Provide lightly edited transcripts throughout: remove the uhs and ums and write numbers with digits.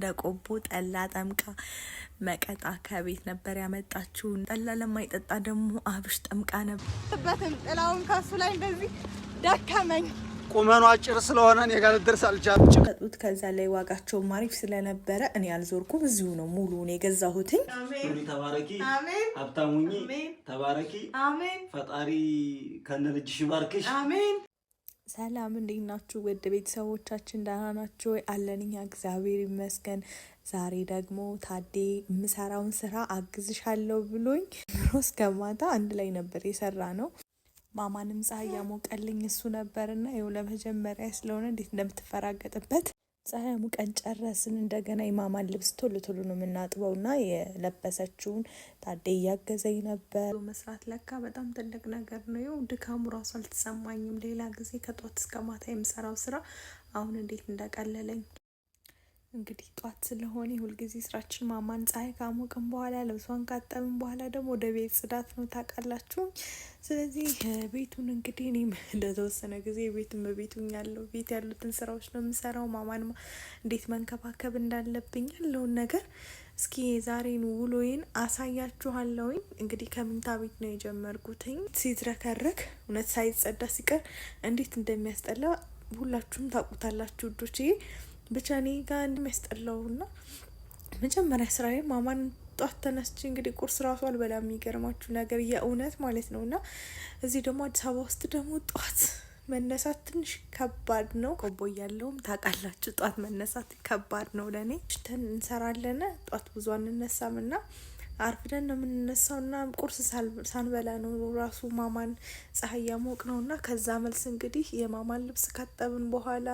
እንደ ቆቦ ጠላ ጠምቃ መቀጣ ከቤት ነበር ያመጣችው። ጠላ ለማይጠጣ ደግሞ አብሽ ጠምቃ ነበር። በተም ጥላውን ካሱ ላይ እንደዚህ ደከመኝ። ቁመኑ አጭር ስለሆነ እኔ ጋር ልደርስ አልቻልኩም። ጨቀጡት። ከዛ ላይ ዋጋቸው ማሪፍ ስለነበረ እኔ አልዞርኩም፣ እዚሁ ነው ሙሉውን የገዛሁትኝ። አሜን። ተባረኪ። አሜን። ሀብታሙኝ። አሜን። ተባረኪ። አሜን። ፈጣሪ ከነልጅሽ ይባርክሽ። አሜን። ሰላም እንዴት ናችሁ? ውድ ቤተሰቦቻችን ደህና ናችሁ ወይ? አለን እኛ እግዚአብሔር ይመስገን። ዛሬ ደግሞ ታዴ የምሰራውን ስራ አግዝሻለሁ ብሎኝ ሮስ ከማታ አንድ ላይ ነበር የሰራ ነው። ማማንም ፀሐይ ያሞቀልኝ እሱ ነበርና ይኸው ለመጀመሪያ ስለሆነ እንዴት እንደምትፈራገጥበት ፀሐይ ሙቀን ጨረስን። እንደገና የማማን ልብስ ቶሎ ቶሎ ነው የምናጥበውና የለበሰችውን ታዴ እያገዘኝ ነበር። መስራት ለካ በጣም ትልቅ ነገር ነው። ይኸው ድካሙ ራሱ አልተሰማኝም። ሌላ ጊዜ ከጧት እስከ ማታ የምሰራው ስራ አሁን እንዴት እንደቀለለኝ። እንግዲህ ጧት ስለሆነ ሁልጊዜ ስራችን ማማን ፀሐይ ካሞቅን በኋላ ልብሷን ካጠብን በኋላ ደግሞ ወደ ቤት ጽዳት ነው ታውቃላችሁ። ስለዚህ ቤቱን እንግዲህ እኔም ለተወሰነ ጊዜ ቤቱን ያለው ቤት ያሉትን ስራዎች ነው የምሰራው። ማማን እንዴት መንከባከብ እንዳለብኝ ያለውን ነገር እስኪ ዛሬን ውሎዬን አሳያችኋለሁኝ። እንግዲህ ከምንታ ቤት ነው የጀመርኩትኝ። ሲዝረከረክ እውነት ሳይጸዳ ሲቀር እንዴት እንደሚያስጠላ ሁላችሁም ታውቁታላችሁ ውዶችዬ። ብቻ እኔ ጋር እንደሚያስጠላውና መጀመሪያ ስራዬ ማማን ጧት ተነስቼ እንግዲህ ቁርስ ራሱ አልበላም የሚገርማችሁ ነገር የእውነት ማለት ነውና እዚህ ደግሞ አዲስ አበባ ውስጥ ደግሞ ጧት መነሳት ትንሽ ከባድ ነው። ቆቦ ያለውም ታውቃላችሁ ጧት መነሳት ከባድ ነው ለኔ። እንሰራለን ጧት ብዙ አንነሳምና አርፍደን ነው የምንነሳውና ቁርስ ሳንበላ ነው ራሱ ማማን ፀሐይ ያሞቅ ነውና ከዛ መልስ እንግዲህ የማማን ልብስ ካጠብን በኋላ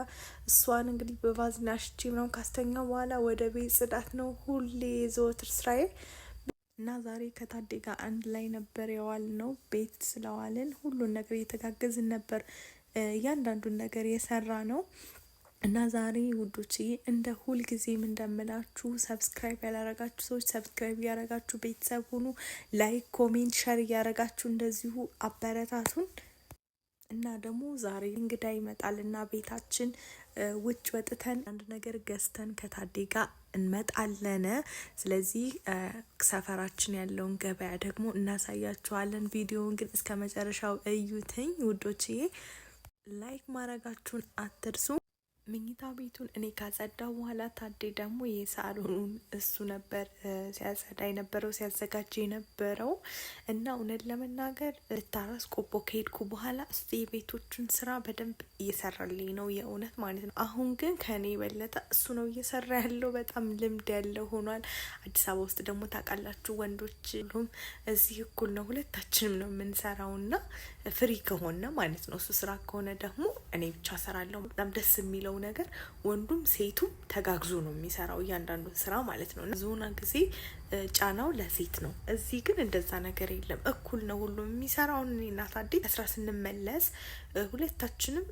እሷን እንግዲህ በቫዝሊን አሽቼ ምናምን ካስተኛው በኋላ ወደ ቤት ጽዳት ነው ሁሌ ዘወትር ስራዬ። እና ዛሬ ከታዴ ጋር አንድ ላይ ነበር የዋል ነው። ቤት ስለዋልን ሁሉን ነገር እየተጋገዝን ነበር እያንዳንዱን ነገር የሰራ ነው። እና ዛሬ ውዶቼ እንደ ሁል ጊዜም እንደምላችሁ ሰብስክራይብ ያላረጋችሁ ሰዎች ሰብስክራይብ ያረጋችሁ ቤተሰብ ሁኑ። ላይክ ኮሜንት ሸር ያረጋችሁ እንደዚሁ አበረታቱን። እና ደግሞ ዛሬ እንግዳ ይመጣል እና ቤታችን ውጭ ወጥተን አንድ ነገር ገዝተን ከታዴ ጋር እንመጣለን። ስለዚህ ሰፈራችን ያለውን ገበያ ደግሞ እናሳያችኋለን። ቪዲዮውን ግን እስከ መጨረሻው እዩትኝ ውዶቼ። ላይክ ማድረጋችሁን አትርሱ። መኝታ ቤቱን እኔ ካጸዳው በኋላ ታዴ ደግሞ የሳሎኑን እሱ ነበር ሲያጸዳ የነበረው ሲያዘጋጅ የነበረው። እና እውነት ለመናገር ልታረስ ቆቦ ከሄድኩ በኋላ እሱ የቤቶቹን ስራ በደንብ እየሰራልኝ ነው የእውነት ማለት ነው። አሁን ግን ከኔ የበለጠ እሱ ነው እየሰራ ያለው። በጣም ልምድ ያለው ሆኗል። አዲስ አበባ ውስጥ ደግሞ ታውቃላችሁ ወንዶች ሁሉም እዚህ እኩል ነው፣ ሁለታችንም ነው የምንሰራውና ፍሪ ከሆነ ማለት ነው። እሱ ስራ ከሆነ ደግሞ እኔ ብቻ ሰራለሁ። በጣም ደስ የሚለው ነገር ወንዱም ሴቱም ተጋግዞ ነው የሚሰራው እያንዳንዱን ስራ ማለት ነው። ዞና ጊዜ ጫናው ለሴት ነው። እዚህ ግን እንደዛ ነገር የለም፣ እኩል ነው ሁሉም የሚሰራው። እኔና ታዴ ከስራ ስንመለስ ሁለታችንም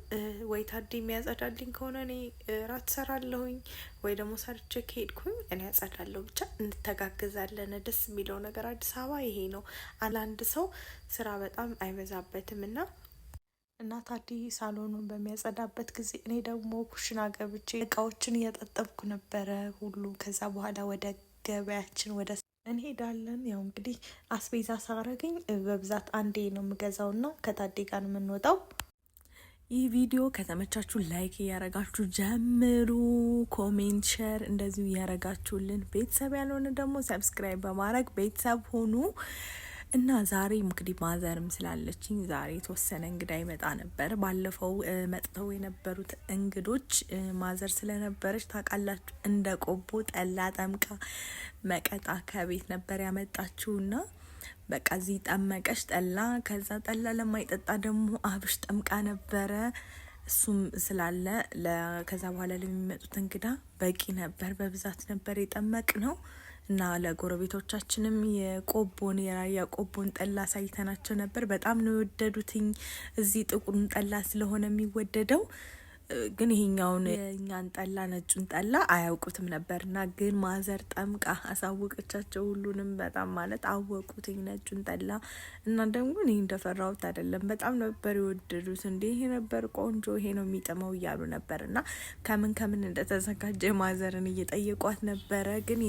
ወይ ታዴ የሚያጸዳልኝ ከሆነ እኔ ራት ሰራለሁኝ ወይ ደግሞ ሰርቼ ከሄድኩኝ እኔ ያጸዳለሁ። ብቻ እንተጋገዛለን። ደስ የሚለው ነገር አዲስ አበባ ይሄ ነው። አንድ ሰው ስራ በጣም አይበዛበትም እና ታዴ ሳሎኑን በሚያጸዳበት ጊዜ እኔ ደግሞ ኩሽና ገብቼ እቃዎችን እያጠጠብኩ ነበረ ሁሉ። ከዛ በኋላ ወደ ገበያችን ወደ እንሄዳለን። ያው እንግዲህ አስቤዛ ሳረገኝ በብዛት አንዴ ነው የምገዛውና ከታዴ ጋር ነው የምንወጣው። ይህ ቪዲዮ ከተመቻችሁ ላይክ እያረጋችሁ ጀምሩ። ኮሜንት ሸር እንደዚሁ እያረጋችሁልን ቤተሰብ ያልሆነ ደግሞ ሰብስክራይብ በማድረግ ቤተሰብ ሆኑ። እና ዛሬ እንግዲህ ማዘርም ስላለችኝ ዛሬ የተወሰነ እንግዳ ይመጣ ነበር። ባለፈው መጥተው የነበሩት እንግዶች ማዘር ስለነበረች ታውቃላችሁ እንደ ቆቦ ጠላ ጠምቃ መቀጣ ከቤት ነበር ያመጣችውና በቃ እዚህ ጠመቀሽ ጠላ። ከዛ ጠላ ለማይጠጣ ደግሞ አብሽ ጠምቃ ነበረ። እሱም ስላለ ከዛ በኋላ ለሚመጡት እንግዳ በቂ ነበር፣ በብዛት ነበር የጠመቅ ነው። እና ለጎረቤቶቻችንም የቆቦን የራያ ቆቦን ጠላ ሳይተናቸው ነበር። በጣም ነው የወደዱትኝ። እዚህ ጥቁሩን ጠላ ስለሆነ የሚወደደው ግን ይሄኛውን እኛን ጠላ ነጩን ጠላ አያውቁትም ነበርና ግን ማዘር ጠምቃ አሳወቀቻቸው። ሁሉንም በጣም ማለት አወቁትኝ ነጩን ጠላ እና ደግሞ እኔ እንደፈራሁት አይደለም። በጣም ነበር የወደዱት። እንዴ ይሄ ነበር ቆንጆ፣ ይሄ ነው የሚጥመው እያሉ ነበርና ከምን እንደተዘጋጀ ማዘርን እየጠየቋት ነበረ። ግን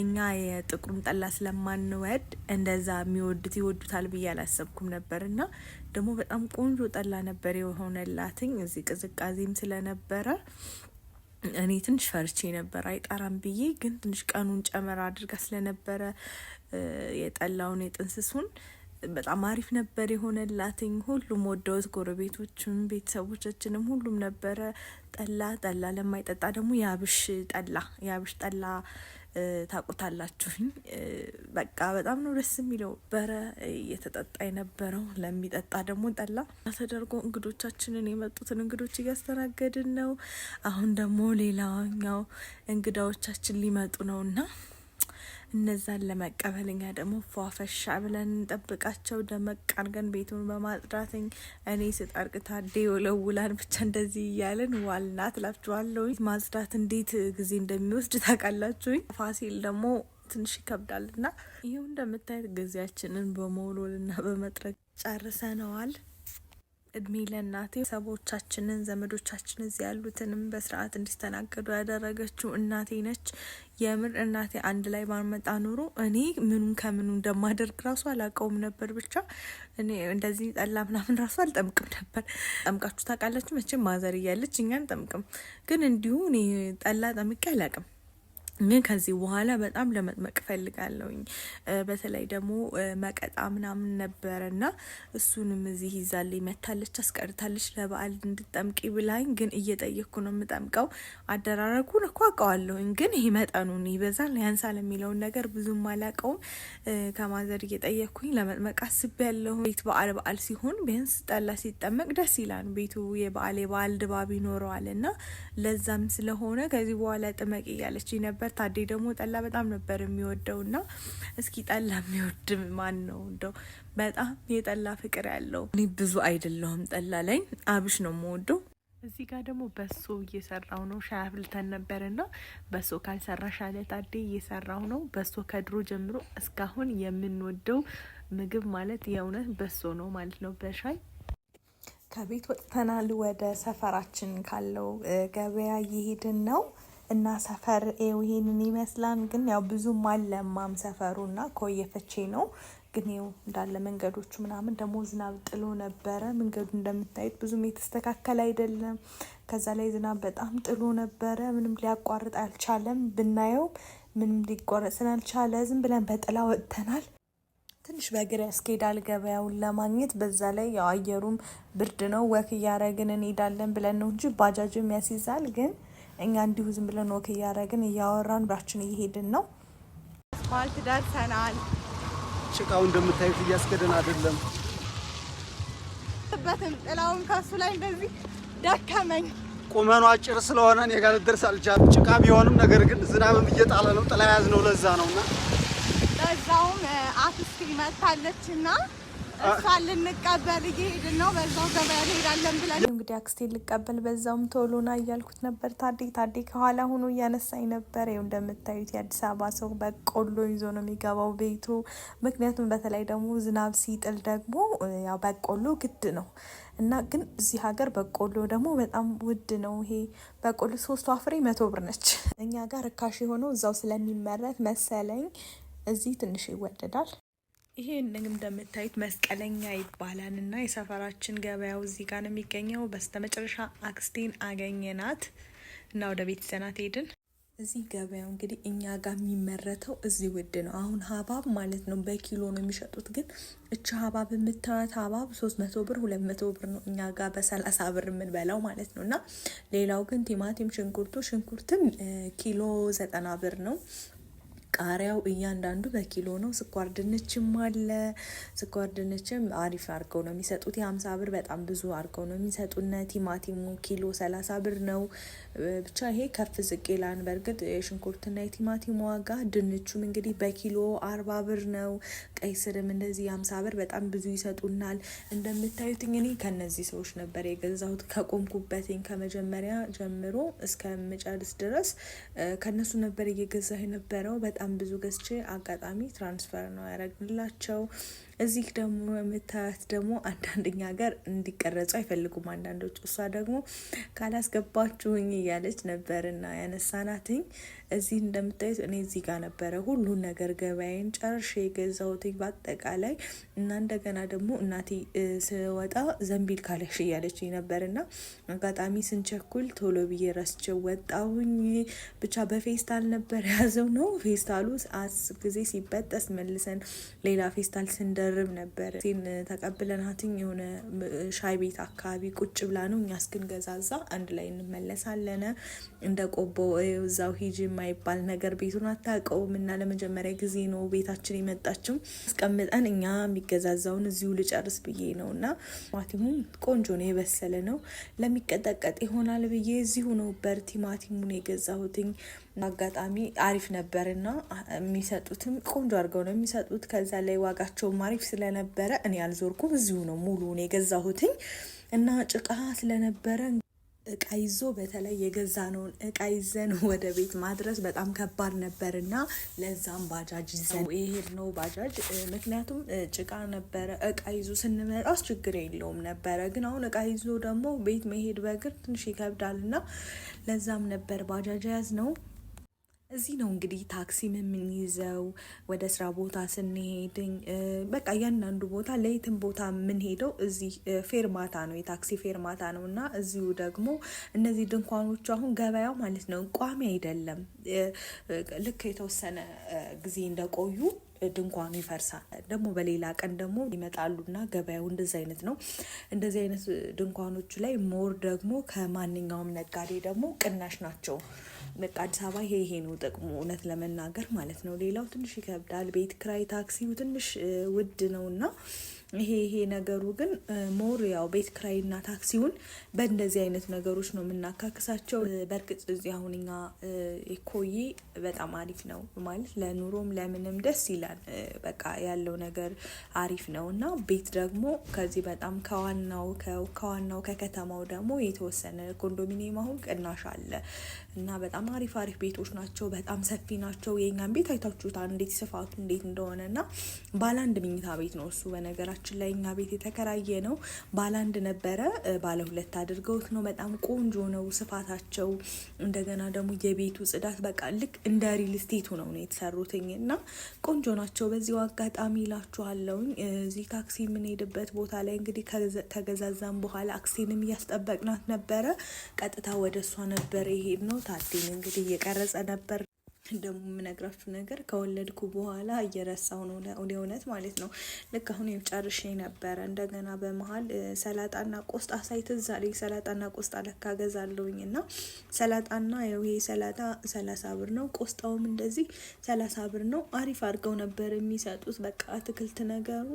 እኛ የጥቁሩን ጠላ ስለማንወድ እንደዛ የሚወዱት ይወዱታል ብዬ አላሰብኩም ነበርና ደግሞ በጣም ቆንጆ ጠላ ነበር የሆነላትኝ። እዚህ ቅዝቃዜም ስለነበረ እኔ ትንሽ ፈርቼ ነበር አይጣራም ብዬ፣ ግን ትንሽ ቀኑን ጨመር አድርጋ ስለነበረ የጠላውን የጥንስሱን በጣም አሪፍ ነበር የሆነላትኝ። ሁሉም ወደውት፣ ጎረቤቶችም ቤተሰቦቻችንም ሁሉም ነበረ። ጠላ ለማይጠጣ ደግሞ ያብሽ ጠላ ታቁታላችሁኝ። በቃ በጣም ነው ደስ የሚለው። እየተጠጣ የነበረው ለሚጠጣ ደግሞ ጠላ ተደርጎ እንግዶቻችንን የመጡትን እንግዶች እያስተናገድን ነው። አሁን ደግሞ ሌላኛው እንግዳዎቻችን ሊመጡ ነውና እነዛን ለመቀበል እኛ ደግሞ ፏፈሻ ብለን እንጠብቃቸው። ደመቅ አድርገን ቤቱን በማጽዳትኝ እኔ ስጠርቅ ታዴ ወለውላን ብቻ እንደዚህ እያለን ዋልናት እላችኋለሁ። ማጽዳት እንዴት ጊዜ እንደሚወስድ ታውቃላችሁኝ። ፋሲል ደግሞ ትንሽ ይከብዳልና ይሄው እንደምታዩት ጊዜያችንን በመወልወልና በመጥረግ ጨርሰነዋል። እድሜ ለእናቴ። ሰቦቻችንን ዘመዶቻችን እዚህ ያሉትንም በስርዓት እንዲስተናገዱ ያደረገችው እናቴ ነች። የምር እናቴ አንድ ላይ ባንመጣ ኖሮ እኔ ምኑን ከምኑ እንደማደርግ ራሱ አላውቀውም ነበር። ብቻ እኔ እንደዚህ ጠላ ምናምን ራሱ አልጠምቅም ነበር። ጠምቃችሁ ታውቃላችሁ መቼም? ማዘር እያለች እኛን ጠምቅም፣ ግን እንዲሁ እኔ ጠላ ጠምቄ አላውቅም። ግን ከዚህ በኋላ በጣም ለመጥመቅ ፈልጋለሁኝ። በተለይ ደግሞ መቀጣ ምናምን ነበረና እሱንም እዚህ ይዛልኝ መታለች፣ አስቀርታለች ለበዓል እንድጠምቂ ብላኝ። ግን እየጠየቅኩ ነው የምጠምቀው። አደራረጉን እኮ አውቀዋለሁኝ፣ ግን ይሄ መጠኑን ይበዛል ያንሳል የሚለውን ነገር ብዙም አላውቀውም። ከማዘር እየጠየቅኩኝ ለመጥመቅ አስቤያለሁ። ቤት በዓል ሲሆን ቢያንስ ጠላ ሲጠመቅ ደስ ይላል። ቤቱ የበዓል ድባብ ይኖረዋል እና ለዛም ስለሆነ ከዚህ በኋላ ጥመቅ እያለች ነበር። ታዴ ደግሞ ጠላ በጣም ነበር የሚወደውና እስኪ ጠላ የሚወድ ማን ነው እንደው በጣም የጠላ ፍቅር ያለው? እኔ ብዙ አይደለሁም ጠላ ላይ፣ አብሽ ነው የምወደው። እዚህ ጋር ደግሞ በሶ እየሰራው ነው። ሻይ አፍልተን ነበርና በሶ ካልሰራሽ አለ ታዴ እየሰራው ነው። በሶ ከድሮ ጀምሮ እስካሁን የምንወደው ምግብ ማለት የእውነት በሶ ነው ማለት ነው። በሻይ ከቤት ወጥተናል። ወደ ሰፈራችን ካለው ገበያ እየሄድን ነው እና ሰፈር ይሄንን ይመስላል። ግን ያው ብዙም አለማም ሰፈሩና ኮየፈቼ ነው። ግን ይኸው እንዳለ መንገዶቹ ምናምን ደግሞ ዝናብ ጥሎ ነበረ። መንገዱ እንደምታዩት ብዙም የተስተካከለ አይደለም። ከዛ ላይ ዝናብ በጣም ጥሎ ነበረ። ምንም ሊያቋርጥ አልቻለም። ብናየው ምንም ሊቋረጥ ስላልቻለ ዝም ብለን በጥላ ወጥተናል። ትንሽ በእግር ያስኬዳል ገበያውን ለማግኘት። በዛ ላይ ያው አየሩም ብርድ ነው። ወክ እያረግን እንሄዳለን ብለን ነው እንጂ ባጃጅም ያስይዛል። ግን እኛ እንዲሁ ዝም ብለን ወክ እያረግን እያወራን ብራችን እየሄድን ነው። አስፋልት ደርሰናል። ጭቃው እንደምታዩት እያስገደን አይደለም። በተም ጥላውን ከሱ ላይ እንደዚህ ደከመኝ። ቁመኑ አጭር ስለሆነ እኔ ጋር ልደርስ አልቻልኩም። ጭቃ ቢሆንም ነገር ግን ዝናብም እየጣለ ነው። ጥላ ያዝ ነው ለዛ ነውና በዛውም አክስቴ መታለችና እሷን ልንቀበል እየሄድን ነው። በዛው ገበያ እንሄዳለን ብለን እንግዲህ አክስቴን ልቀበል በዛውም ቶሎና እያልኩት ነበር። ታዴ ከኋላ ሆኖ እያነሳኝ ነበር። ይኸው እንደምታዩት የአዲስ አበባ ሰው በቆሎ ይዞ ነው የሚገባው ቤቱ። ምክንያቱም በተለይ ደግሞ ዝናብ ሲጥል ደግሞ ያው በቆሎ ግድ ነው እና ግን እዚህ ሀገር በቆሎ ደግሞ በጣም ውድ ነው። ይሄ በቆሎ 3 ፍሬ 100 ብር ነች። እኛ ጋር ርካሽ የሆነው እዛው ስለሚመረት መሰለኝ እዚህ ትንሽ ይወደዳል። ይሄ እንደምታዩት መስቀለኛ ይባላል እና የሰፈራችን ገበያው እዚህ ጋር ነው የሚገኘው። በስተመጨረሻ አክስቴን አገኘናት እና ወደ ቤት ይዘናት ሄድን። እዚህ ገበያው እንግዲህ እኛ ጋር የሚመረተው እዚህ ውድ ነው። አሁን ሀባብ ማለት ነው በኪሎ ነው የሚሸጡት። ግን እቺ ሀባብ የምታዩት ሀባብ 300 ብር 200 ብር ነው እኛ ጋር በ30 ብር የምንበላው ማለት ነው። እና ሌላው ግን ቲማቲም፣ ሽንኩርትም ኪሎ 90 ብር ነው። ቃሪያው እያንዳንዱ በኪሎ ነው። ስኳር ድንችም አለ። ስኳር ድንችም አሪፍ አድርገው ነው የሚሰጡት። የ50 ብር በጣም ብዙ አድርገው ነው የሚሰጡና ቲማቲሙ ኪሎ 30 ብር ነው። ብቻ ይሄ ከፍ ዝቅ ይላል። በእርግጥ የሽንኩርትና የቲማቲም ዋጋ፣ ድንቹም እንግዲህ በኪሎ 40 ብር ነው። ቀይ ስርም እንደዚህ 50 ብር በጣም ብዙ ይሰጡናል። እንደምታዩት እኔ ከነዚህ ሰዎች ነበር የገዛሁት ከቆምኩበትኝ ከመጀመሪያ ጀምሮ እስከምጨርስ ድረስ ከነሱ ነበር እየገዛሁ የነበረው። በጣም ብዙ ገዝቼ አጋጣሚ ትራንስፈር ነው ያደረግንላቸው። እዚህ ደግሞ የምታያት ደግሞ አንዳንደኛ ሀገር እንዲቀረጹ አይፈልጉም አንዳንዶች። እሷ ደግሞ ካላስገባችሁኝ እያለች ነበርና ያነሳናትኝ። እዚህ እንደምታዩት እኔ እዚህ ጋር ነበረ ሁሉን ነገር ገበያዬን ጨርሼ የገዛሁትኝ በአጠቃላይ እና እንደገና ደግሞ እናቴ ስወጣ ዘንቢል ካለሽ እያለች ነበርና አጋጣሚ ስንቸኩል ቶሎ ብዬ ረስቼው ወጣሁኝ። ብቻ በፌስታል ነበር ያዘው ነው። ፌስታሉ ጊዜ ሲበጠስ መልሰን ሌላ ፌስታል ስንደርብ ነበር። ሴን ተቀብለናትኝ የሆነ ሻይ ቤት አካባቢ ቁጭ ብላ ነው እኛ እስክንገዛዛ አንድ ላይ እንመለሳለን። እንደ ቆቦ እዛው ሂጂ የማይባል ነገር ቤቱን አታውቀውም እና ለመጀመሪያ ጊዜ ነው ቤታችን የመጣችው። አስቀምጠን እኛ የሚገዛዛውን እዚሁ ልጨርስ ብዬ ነው እና ቲማቲሙን ቆንጆ ነው የበሰለ ነው። ለሚቀጠቀጥ ይሆናል ብዬ እዚሁ ነው በር ቲማቲሙን የገዛሁትኝ። አጋጣሚ አሪፍ ነበርና የሚሰጡትም ቆንጆ አድርገው ነው የሚሰጡት። ከዛ ላይ ዋጋቸውም አሪፍ ስለነበረ እኔ አልዞርኩም እዚሁ ነው ሙሉውን የገዛሁትኝ እና ጭቃ ስለነበረ እቃ ይዞ በተለይ የገዛነውን እቃ ይዘን ወደ ቤት ማድረስ በጣም ከባድ ነበርና ለዛም ባጃጅ ይዘን የሄድነው ባጃጅ። ምክንያቱም ጭቃ ነበረ። እቃ ይዞ ስንመጣስ ችግር የለውም ነበረ፣ ግን አሁን እቃ ይዞ ደግሞ ቤት መሄድ በእግር ትንሽ ይከብዳልና ለዛም ነበር ባጃጅ ያዝነው። እዚህ ነው እንግዲህ ታክሲም የምንይዘው ወደ ስራ ቦታ ስንሄድ፣ በቃ እያንዳንዱ ቦታ ለየትም ቦታ የምንሄደው እዚህ ፌርማታ ነው፣ የታክሲ ፌርማታ ነው እና እዚሁ ደግሞ እነዚህ ድንኳኖቹ አሁን ገበያው ማለት ነው ቋሚ አይደለም። ልክ የተወሰነ ጊዜ እንደቆዩ ድንኳኑ ይፈርሳል። ደግሞ በሌላ ቀን ደግሞ ይመጣሉና ገበያው እንደዚህ አይነት ነው። እንደዚህ አይነት ድንኳኖቹ ላይ ሞር ደግሞ ከማንኛውም ነጋዴ ደግሞ ቅናሽ ናቸው። በቃ አዲስ አበባ ይሄ ነው ጥቅሙ እውነት ለመናገር ማለት ነው። ሌላው ትንሽ ይከብዳል። ቤት ክራይ ታክሲው ትንሽ ውድ ነውና ይሄ ነገሩ ግን ሞር ያው ቤት ክራይና ታክሲውን በእንደዚህ አይነት ነገሮች ነው የምናካክሳቸው። በእርግጥ እዚህ አሁን እኛ ኮዬ በጣም አሪፍ ነው ማለት ለኑሮም ለምንም ደስ ይላል። በቃ ያለው ነገር አሪፍ ነው እና ቤት ደግሞ ከዚህ በጣም ከዋናው ከከተማው ደግሞ የተወሰነ ኮንዶሚኒየም አሁን ቅናሽ አለ እና በጣም አሪፍ ቤቶች ናቸው። በጣም ሰፊ ናቸው። የኛን ቤት አይታችሁታል እንዴት ስፋቱ እንዴት እንደሆነ እና ባለ አንድ መኝታ ቤት ነው እሱ። በነገራችን ላይ እኛ ቤት የተከራየ ነው ባለ አንድ ነበረ፣ ባለ ሁለት አድርገውት ነው። በጣም ቆንጆ ነው ስፋታቸው። እንደገና ደግሞ የቤቱ ጽዳት በቃ ልክ እንደ ሪል ስቴቱ ነው የተሰሩትኝ እና ቆንጆ ናቸው። በዚሁ አጋጣሚ እላችኋለሁኝ እዚህ ታክሲ የምንሄድበት ቦታ ላይ እንግዲህ ከገዛዛም በኋላ አክሲንም እያስጠበቅናት ነበረ። ቀጥታ ወደ እሷ ነበር የሄድ ነው። ታዴን እንግዲህ እየቀረጸ ነበር። ደግሞ የምነግራችሁ ነገር ከወለድኩ በኋላ እየረሳው ነው እውነት ማለት ነው። ልክ አሁን ጨርሼ ነበረ። እንደገና በመሀል ሰላጣና ቆስጣ ሳይትዝ ዛሬ ሰላጣና ቆስጣ ለካ ገዛለሁኝ እና ሰላጣና ይሄ ሰላጣ 30 ብር ነው። ቆስጣውም እንደዚህ 30 ብር ነው። አሪፍ አድርገው ነበር የሚሰጡት። በቃ አትክልት ነገሩ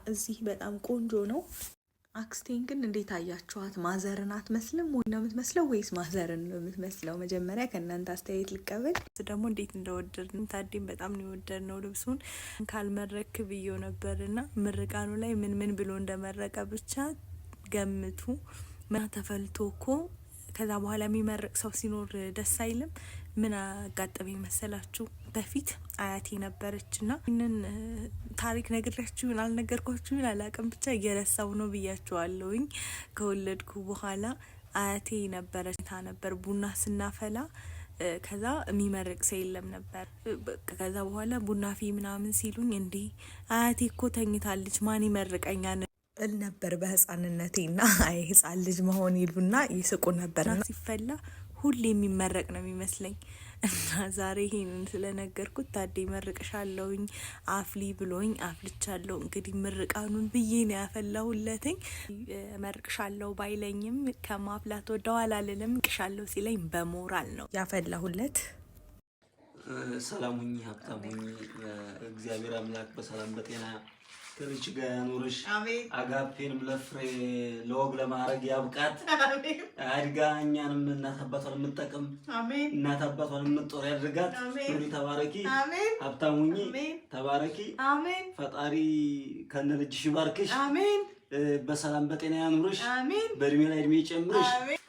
እዚህ በጣም ቆንጆ ነው። አክስቴን ግን እንዴት አያችኋት? ማዘርን አትመስልም ወይ ነው የምትመስለው ወይስ ማዘርን ነው የምትመስለው? መጀመሪያ ከእናንተ አስተያየት ልቀበል። ደግሞ እንዴት እንደወደድን ታዲም በጣም ነው የወደድነው። ልብሱን ካልመረክ ብዬው ነበርና ምርቃኑ ላይ ምን ብሎ እንደመረቀ ብቻ ገምቱ። ምን ተፈልቶ እኮ ከዛ በኋላ የሚመረቅ ሰው ሲኖር ደስ አይልም? ምን አጋጠመኝ መሰላችሁ? በፊት አያቴ ነበረችና ይህንን ታሪክ ነግሬያችሁን አልነገርኳችሁን አላውቅም፣ ብቻ እየረሳው ነው ብያችኋለሁኝ። ከወለድኩ በኋላ አያቴ ነበረች ነበር ቡና ስናፈላ ከዛ የሚመርቅ ሰው የለም ነበር። ከዛ በኋላ ቡና ፊ ምናምን ሲሉኝ እንዴ አያቴ እኮ ተኝታለች ማን ይመርቀኛል እል ነበር በህፃንነቴና አይ ህፃን ልጅ መሆን ይሉና ይስቁ ነበርና ሲፈላ ሁሌ የሚመረቅ ነው የሚመስለኝ። እና ዛሬ ይሄንን ስለነገርኩት ታዴ መርቅሻለሁኝ አፍሊ ብሎኝ አፍልቻለሁ። እንግዲህ ምርቃኑን ብዬ ነው ያፈላሁለትኝ። መርቅሻለሁ ባይለኝም ከማፍላት ወደኋላ አልልም። ቅሻለሁ ሲለኝ በሞራል ነው ያፈላሁለት። ሰላሙኝ ሀብታሙኝ እግዚአብሔር አምላክ በሰላም በጤና ከልጅ ጋር ያኑርሽ። አሜን። አጋፔንም ለፍሬ ለወግ ለማድረግ ያብቃት። አሜን። አድጋ እኛንም እናት አባቷን የምትጠቅም አሜን። እናት አባቷን የምትጦር ያድርጋት። ኑሪ ተባረኪ። አሜን። ሀብታሙኝ አሜን። ተባረኪ። አሜን። ፈጣሪ ከነ ልጅሽ ይባርክሽ። አሜን። በሰላም በጤና ያኑርሽ። አሜን። በእድሜ ላይ እድሜ ይጨምርሽ። አሜን።